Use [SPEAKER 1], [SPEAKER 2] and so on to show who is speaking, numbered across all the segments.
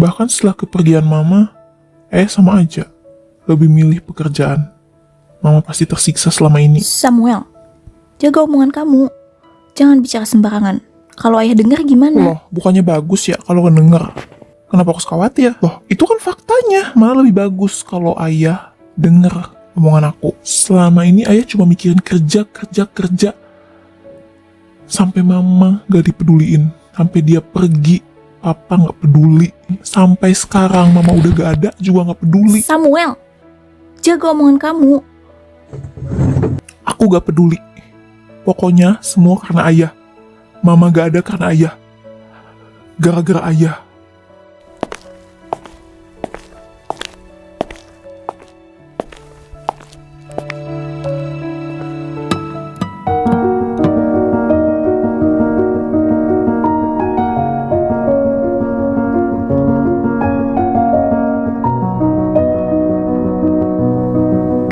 [SPEAKER 1] Bahkan setelah kepergian mama, sama aja. Lebih milih pekerjaan. Mama pasti tersiksa selama ini.
[SPEAKER 2] Samuel, jaga omongan kamu. Jangan bicara sembarangan. Kalau ayah dengar gimana?
[SPEAKER 1] Loh, bukannya bagus ya kalau denger? Kenapa harus khawatir? Loh, itu kan faktanya. Malah lebih bagus kalau ayah denger omongan aku. Selama ini ayah cuma mikirin kerja. Sampai mama gak dipeduliin. Sampai dia pergi, papa gak peduli. Sampai sekarang mama udah gak ada juga gak peduli.
[SPEAKER 2] Samuel, jaga omongan kamu.
[SPEAKER 1] Aku gak peduli. Pokoknya semua karena ayah. Mama gak ada karena ayah. Gara-gara ayah.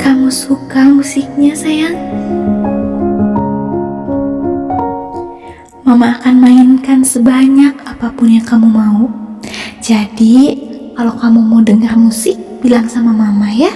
[SPEAKER 2] Kamu suka musiknya, sayang? Mama akan mainkan sebanyak apapun yang kamu mau. Jadi, kalau kamu mau dengar musik, bilang sama mama ya.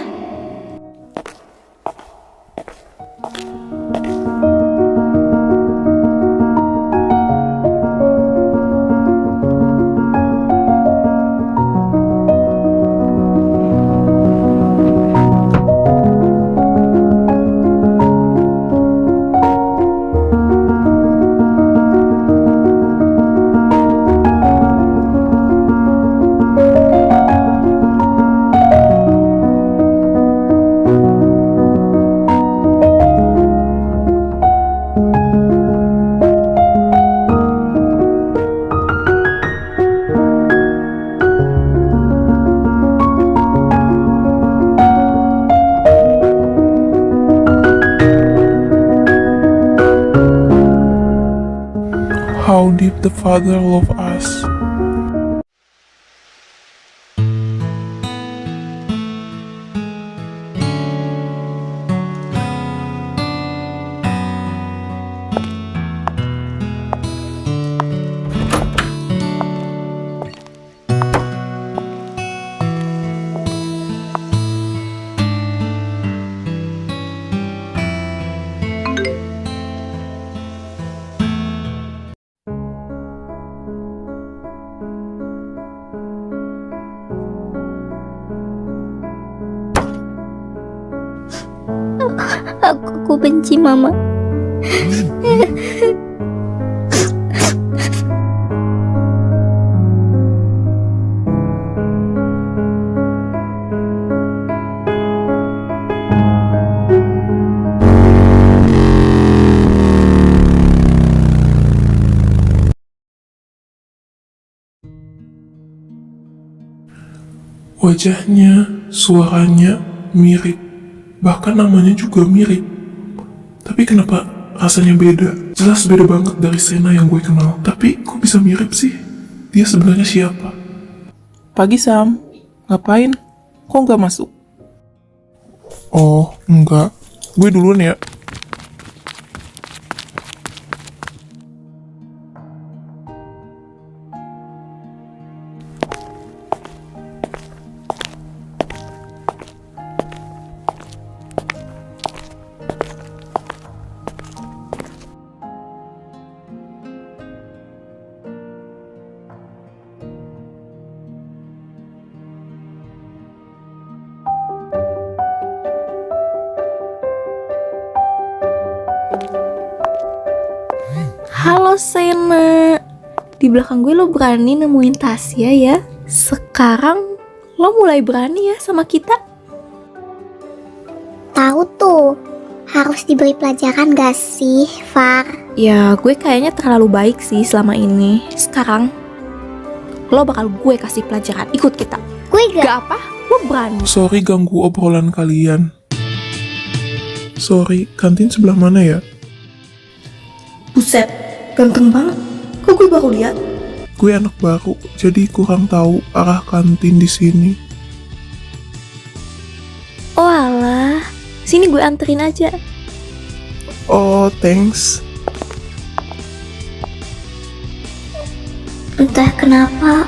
[SPEAKER 1] How deep the Father love us.
[SPEAKER 2] Aku benci mama.
[SPEAKER 1] Wajahnya, suaranya mirip. Bahkan namanya juga mirip. Tapi kenapa rasanya beda? Jelas beda banget dari Sena yang gue kenal. Tapi kok bisa mirip sih? Dia sebenarnya siapa?
[SPEAKER 3] Pagi Sam, ngapain? Kok nggak masuk?
[SPEAKER 1] Oh, enggak. Gue duluan ya.
[SPEAKER 2] Halo Sena, di belakang gue lo berani nemuin Tasya ya. Sekarang lo mulai berani ya sama kita.
[SPEAKER 4] Tahu tuh, harus diberi pelajaran gak sih, Far?
[SPEAKER 2] Ya gue kayaknya terlalu baik sih selama ini. Sekarang lo bakal gue kasih pelajaran, ikut kita.
[SPEAKER 4] Gue gak.
[SPEAKER 2] Gak apa, lo berani.
[SPEAKER 1] Sorry ganggu obrolan kalian. Sorry, kantin sebelah mana ya?
[SPEAKER 2] Buset, ganteng banget. Kok gue baru lihat?
[SPEAKER 1] Gue anak baru, jadi kurang tahu arah kantin di sini.
[SPEAKER 2] Oh alah, sini gue anterin aja.
[SPEAKER 1] Oh, thanks.
[SPEAKER 4] Entah kenapa,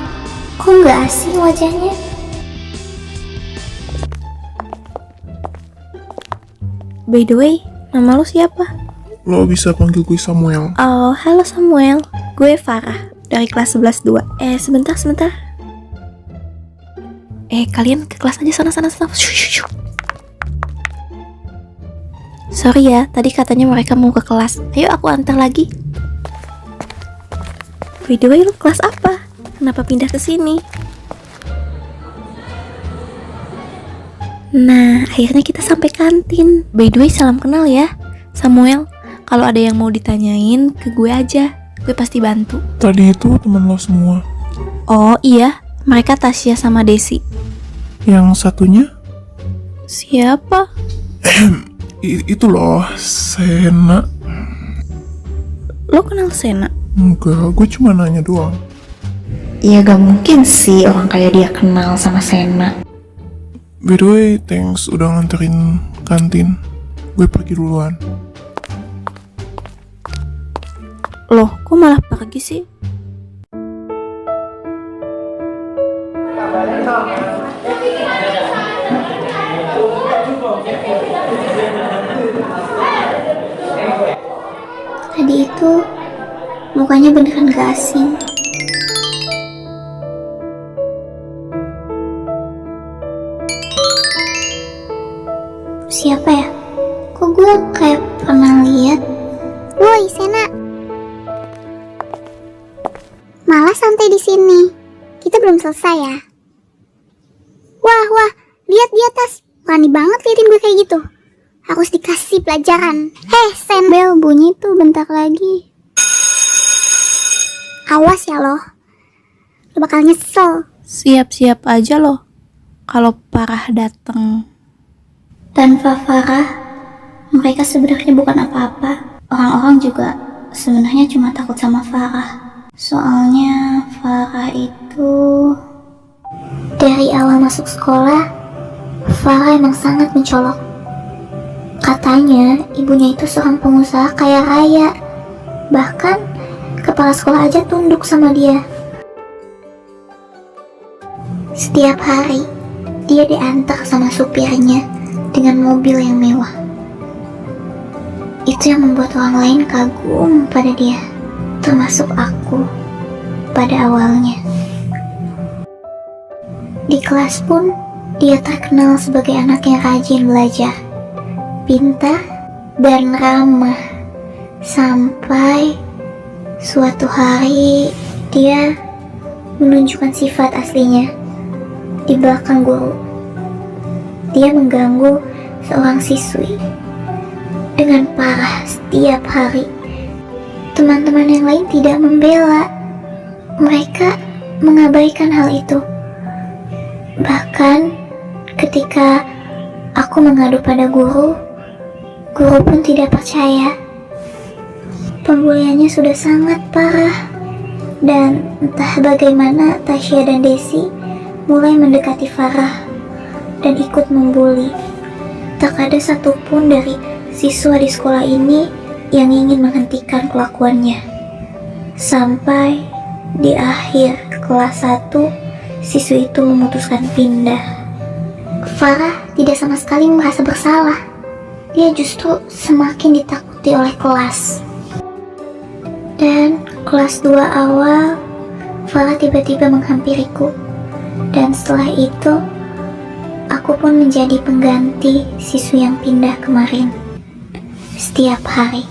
[SPEAKER 4] Kok nggak asing wajahnya?
[SPEAKER 2] By the way, nama lu siapa?
[SPEAKER 1] Lo bisa panggil gue Samuel.
[SPEAKER 2] Oh, halo Samuel. Gue Farah, dari kelas 11-2. Sebentar. Kalian ke kelas aja sana. Shoo, shoo, shoo. Sorry ya, tadi katanya mereka mau ke kelas. Ayo aku antar lagi. By the way, lu kelas apa? Kenapa pindah ke sini? Nah, akhirnya kita sampai kantin. By the way, salam kenal ya, Samuel. Kalau ada yang mau ditanyain, ke gue aja. Gue pasti bantu.
[SPEAKER 1] Tadi itu teman lo semua.
[SPEAKER 2] Oh iya, mereka Tasya sama Desi.
[SPEAKER 1] Yang satunya?
[SPEAKER 2] Siapa?
[SPEAKER 1] Itu loh, Sena.
[SPEAKER 2] Lo kenal Sena?
[SPEAKER 1] Enggak, gue cuma nanya doang.
[SPEAKER 5] Ya gak mungkin sih orang kayak dia kenal sama Sena.
[SPEAKER 1] By the way, thanks udah nganterin kantin. Gue pergi duluan.
[SPEAKER 2] Loh, kok malah pergi sih?
[SPEAKER 4] Tadi itu mukanya beneran gak asing. Siapa ya? Kok gue kayak pernah lihat? Woi, Sena. Malah santai di sini. Kita belum selesai ya. Wah, lihat di atas. Berani banget liatin gue kayak gitu. Harus dikasih pelajaran. Sen, bel bunyi tuh bentar lagi. Awas ya lo. Lo bakal nyesel.
[SPEAKER 2] Siap-siap aja loh. Kalau Farah dateng.
[SPEAKER 4] Tanpa Farah, mereka sebenarnya bukan apa-apa. Orang-orang juga sebenarnya cuma takut sama Farah. Soalnya Farah itu dari awal masuk sekolah, Farah emang sangat mencolok. Katanya ibunya itu seorang pengusaha kaya raya. Bahkan kepala sekolah aja tunduk sama dia. Setiap hari dia diantar sama supirnya dengan mobil yang mewah. Itu yang membuat orang lain kagum pada dia, termasuk aku pada awalnya. Di kelas pun dia terkenal sebagai anak yang rajin belajar, pintar, dan ramah. Sampai suatu hari dia menunjukkan sifat aslinya di belakang guru. Dia mengganggu seorang siswi dengan parah setiap hari. Teman-teman yang lain tidak membela. Mereka mengabaikan hal itu. Bahkan ketika aku mengadu pada guru pun tidak percaya. Pembuliannya sudah sangat parah. Dan entah bagaimana Tasya dan Desi mulai mendekati Farah dan ikut membuli. Tak ada satupun dari siswa di sekolah ini yang ingin menghentikan kelakuannya. Sampai di akhir kelas 1, siswa itu memutuskan pindah. Farah tidak sama sekali merasa bersalah. Dia justru semakin ditakuti oleh kelas. Dan kelas 2 awal, Farah tiba-tiba menghampiriku. Dan setelah itu, aku pun menjadi pengganti siswi yang pindah kemarin. Setiap hari.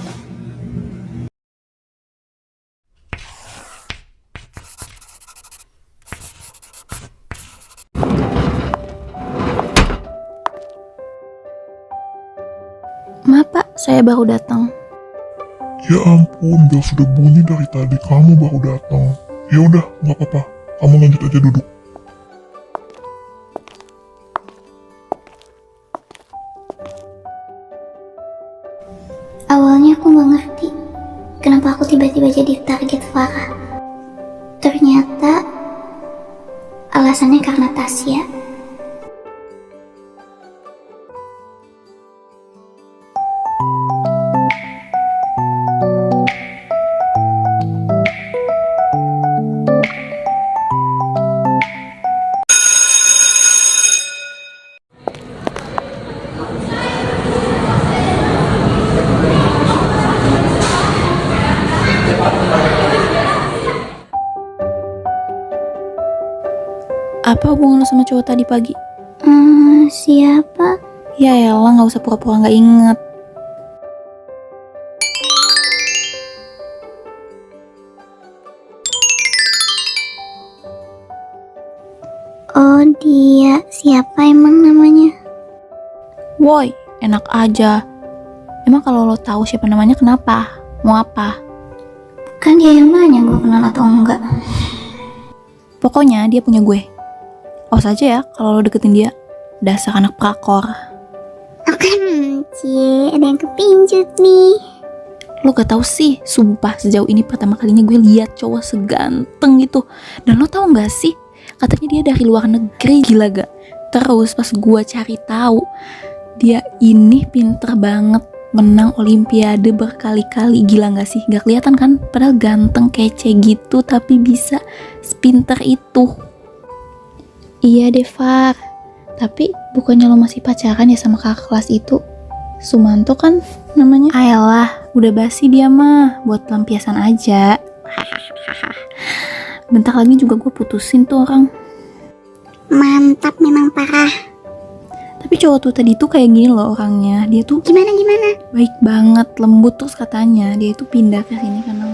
[SPEAKER 2] Maaf Pak, saya baru datang.
[SPEAKER 6] Ya ampun, bel sudah bunyi dari tadi. Kamu baru datang. Ya udah, nggak apa-apa. Kamu lanjut aja duduk.
[SPEAKER 4] Awalnya aku gak ngerti kenapa aku tiba-tiba jadi target Farah. Ternyata alasannya karena Tasya.
[SPEAKER 2] Apa hubungan lo sama cowok tadi pagi?
[SPEAKER 4] Siapa?
[SPEAKER 2] Ya elah, gak usah pura-pura gak inget.
[SPEAKER 4] Oh, dia. Siapa emang namanya?
[SPEAKER 2] Woi, enak aja. Emang kalau lo tahu siapa namanya kenapa? Mau apa?
[SPEAKER 4] Kan dia yang nanya gue kenal atau enggak.
[SPEAKER 2] Pokoknya dia punya gue. Awas aja ya kalau lo deketin dia. Dasar anak prakor.
[SPEAKER 4] Cie, ada yang kepincut nih.
[SPEAKER 2] Lo gak tahu sih, sumpah sejauh ini pertama kalinya gue lihat cowok seganteng itu. Dan lo tahu gak sih, katanya dia dari luar negeri, gila gak? Terus pas gue cari tahu, dia ini pinter banget, menang olimpiade berkali-kali. Gila gak sih? Gak kelihatan kan? Padahal ganteng kece gitu, tapi bisa sepinter itu. Iya deh Far, tapi bukannya lo masih pacaran ya sama kakak kelas itu? Sumanto kan namanya. Ayolah, udah basi dia mah, buat pelampiasan aja. Bentar lagi juga gue putusin tuh orang.
[SPEAKER 4] Mantap memang parah.
[SPEAKER 2] Tapi cowok tuh tadi tuh kayak gini loh orangnya. Dia tuh
[SPEAKER 4] Gimana?
[SPEAKER 2] baik banget, lembut. Terus katanya dia itu pindah ke sini karena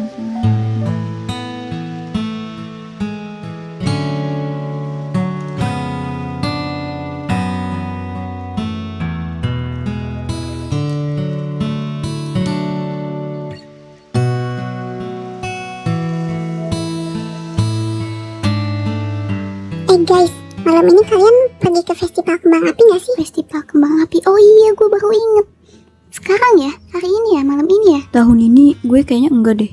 [SPEAKER 4] Guys, malam ini kalian pergi ke festival kembang api gak sih? Festival kembang api? Oh iya, gue baru inget. Sekarang ya? Hari ini ya? Malam ini ya?
[SPEAKER 2] tahun ini gue kayaknya enggak deh.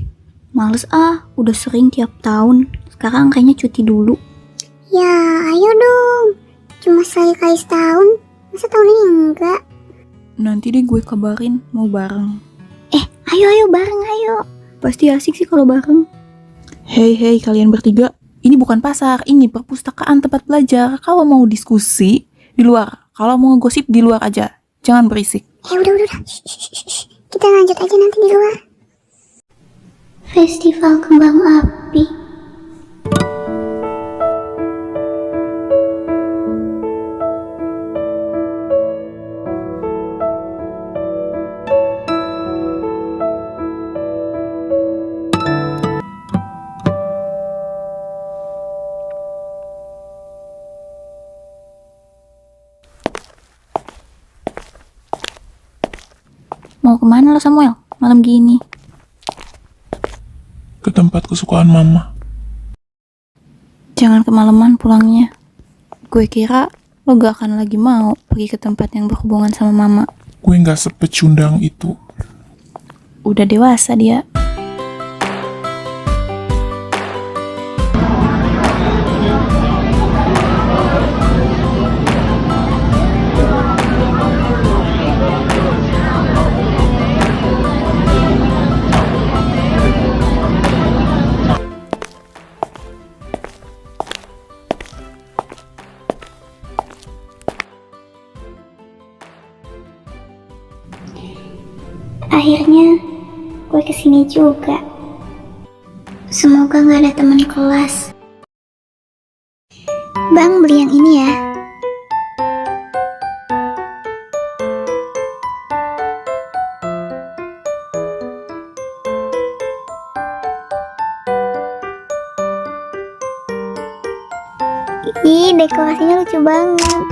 [SPEAKER 2] Males udah sering tiap tahun. Sekarang kayaknya cuti dulu.
[SPEAKER 4] Ya, ayo dong. Cuma sekali setahun. Masa tahun ini enggak?
[SPEAKER 2] Nanti deh gue kabarin mau bareng.
[SPEAKER 4] Ayo bareng ayo.
[SPEAKER 2] Pasti asik sih kalau bareng. Hey kalian bertiga. Ini bukan pasar, ini perpustakaan tempat belajar. Kalau mau diskusi di luar, kalau mau gosip di luar aja. Jangan berisik.
[SPEAKER 4] Udah. Shh. Kita lanjut aja nanti di luar. Festival kembang api.
[SPEAKER 2] Mau kemana lo Samuel? Malam gini.
[SPEAKER 1] Ke tempat kesukaan mama.
[SPEAKER 2] Jangan kemalaman pulangnya. Gue kira lo gak akan lagi mau pergi ke tempat yang berhubungan sama mama.
[SPEAKER 1] Gue gak sepecundang itu.
[SPEAKER 2] Udah dewasa dia.
[SPEAKER 4] Akhirnya gue kesini juga. Semoga gak ada teman kelas. Bang, beli yang ini ya. Ih, dekorasinya lucu banget.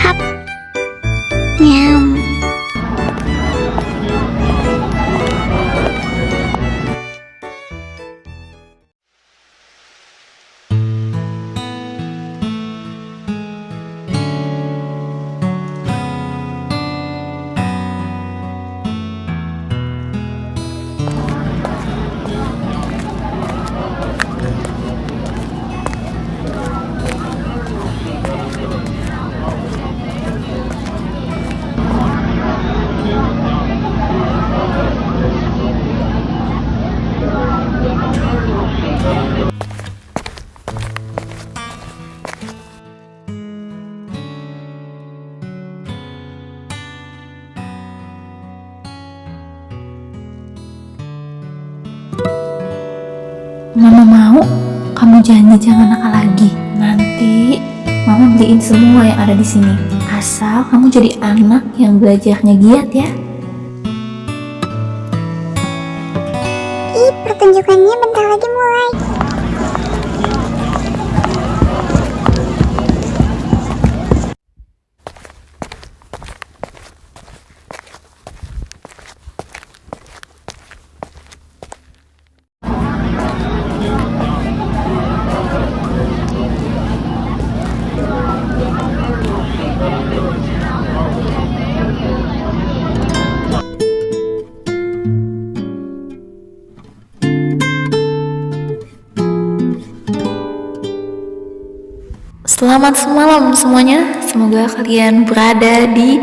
[SPEAKER 4] Hap. Nyam.
[SPEAKER 2] kamu janji jangan nakal lagi. Nanti mama beliin semua yang ada di sini. Asal kamu jadi anak yang belajarnya giat ya.
[SPEAKER 4] Ih, pertunjukannya bentar lagi mulai.
[SPEAKER 2] Selamat semalam semuanya. Semoga kalian berada di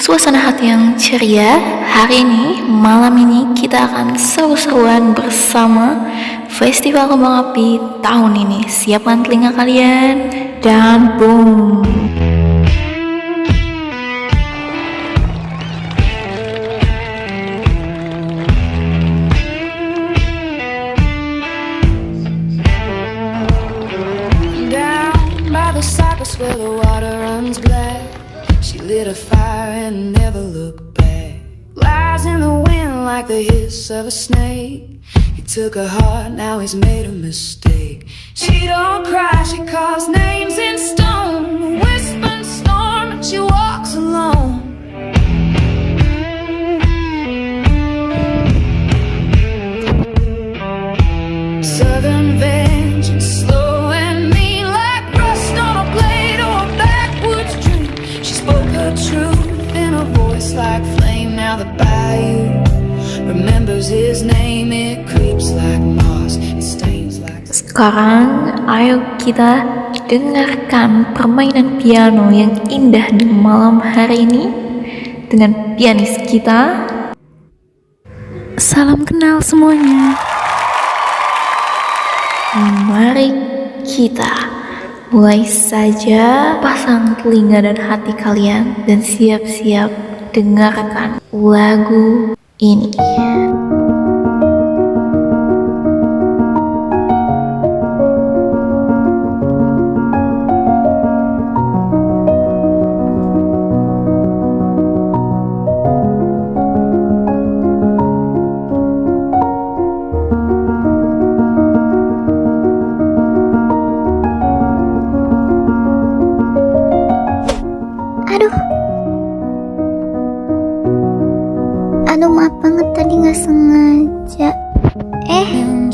[SPEAKER 2] suasana hati yang ceria. Hari ini, malam ini kita akan seru-seruan bersama Festival Kembang Api tahun ini. Siapkan telinga kalian dan boom.
[SPEAKER 7] The cypress where the water runs black. She lit a fire and never looked back. Lies in the wind like the hiss of a snake. He took her heart, now he's made a mistake. She don't cry, she calls names in stone. Whisper and storm, and she walks alone. Southern vengeance, slow and mean, like rust on a blade or a backwoods dream. She spoke her truth in a voice like flame. Now the bayou remembers his name. It creeps like moss, it stains like.
[SPEAKER 2] Sekarang ayo kita dengarkan permainan piano yang indah di malam hari ini dengan pianis kita. Salam kenal semuanya. Mari kita mulai saja, pasang telinga dan hati kalian dan siap-siap dengarkan lagu ini.
[SPEAKER 4] Aduh, maaf banget tadi nggak sengaja.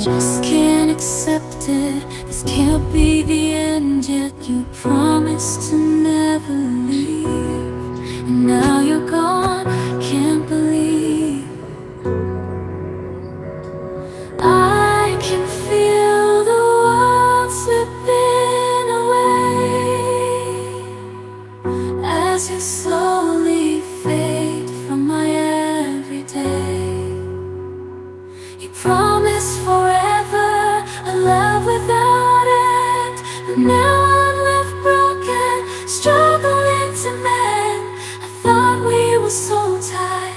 [SPEAKER 7] Just can't accept it. This can't be the end yet. You promised to never leave, and now you're gone. Can't believe I can feel the world slipping away as you slowly fade from my everyday. You promised forever a love without end, but now I'm left broken, struggling to mend. I thought we were so tight,